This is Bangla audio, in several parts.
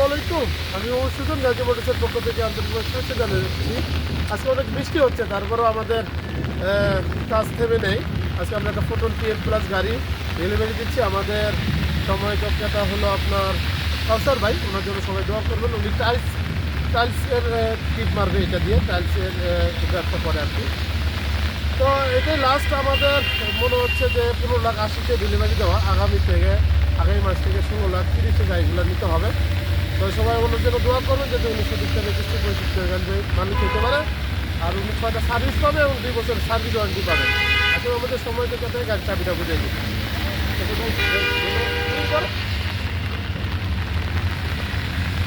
আসসালামু আলাইকুম। আমি সুজন গাজী মোটরসের পক্ষ থেকে আন্তরিক শুভেচ্ছা জানাচ্ছি। আজকে অনেক বৃষ্টি হচ্ছে, তারপরেও আমাদের কাজ থেমে নেই। আজকে আমরা একটা ফোটন টিএম প্লাস গাড়ি ডেলিভারি দিচ্ছি। আমাদের সময় চক্রটা হলো আপনার কাউসার ভাই, ওনার জন্য সবাই দোয়া করবেন। উনি টাইলসের টিপ মারবে, এটা দিয়ে টাইলসের ব্যবসা করে আর কি। তো এটাই লাস্ট আমাদের মনে হচ্ছে যে 15,80,000 ডেলিভারি দেওয়া। আগামী মাস থেকে 16,30,000 গাড়িগুলো নিতে হবে। তো সবাই ওনার জন্য দোয়া করবেন যাতে উনি সঠিকটা রেজিস্ট্রি করে মালিক হতে পারে। আর উনি 6টা সার্ভিস পাবে এবং 2 বছরের সার্ভিস ওয়ারেন্টি পাবে। এখন আমাদের সময় থেকে গাড়ির চাবিটা বুঝে দিই।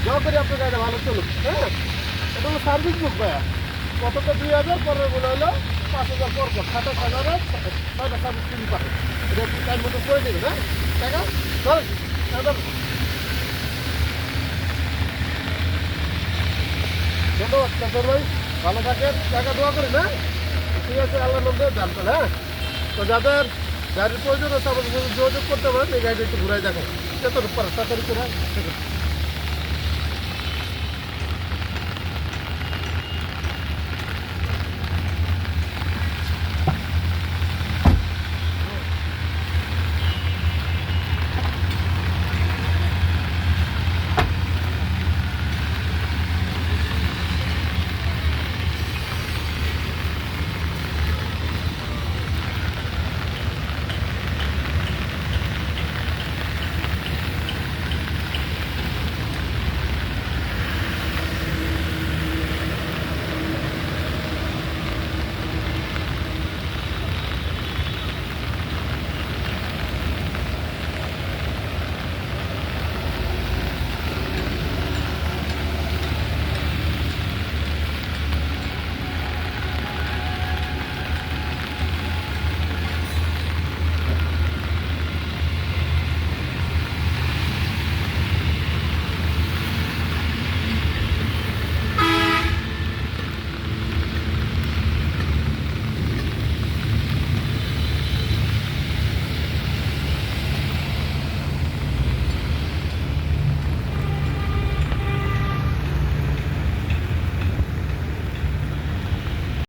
দোয়া করি আপনার গাড়িটা ভালো চলুক। হ্যাঁ, এটা হলো সার্ভিস বুক ভাইয়া। কতটা 2,000, পরের গুলো হলো 5,000 পর 7,000 ছয়টা সার্ভিস ফ্রি পাবে। এটা একটু টাইম মতো করে দেবেন। হ্যাঁ, টাকা ধরেন। ধন্যবাদ কাসর ভাই, ভালো থাকেন, টাকা দোয়া করি না। ঠিক আছে, আল্লাহ নন্দে জানতেন। হ্যাঁ, তো যাদের গাড়ির প্রয়োজন আছে আমাদের যোগাযোগ করতে পারেন। এই গাড়িটা একটু ঘুরাই দেখো, কত তাড়াতাড়ি করে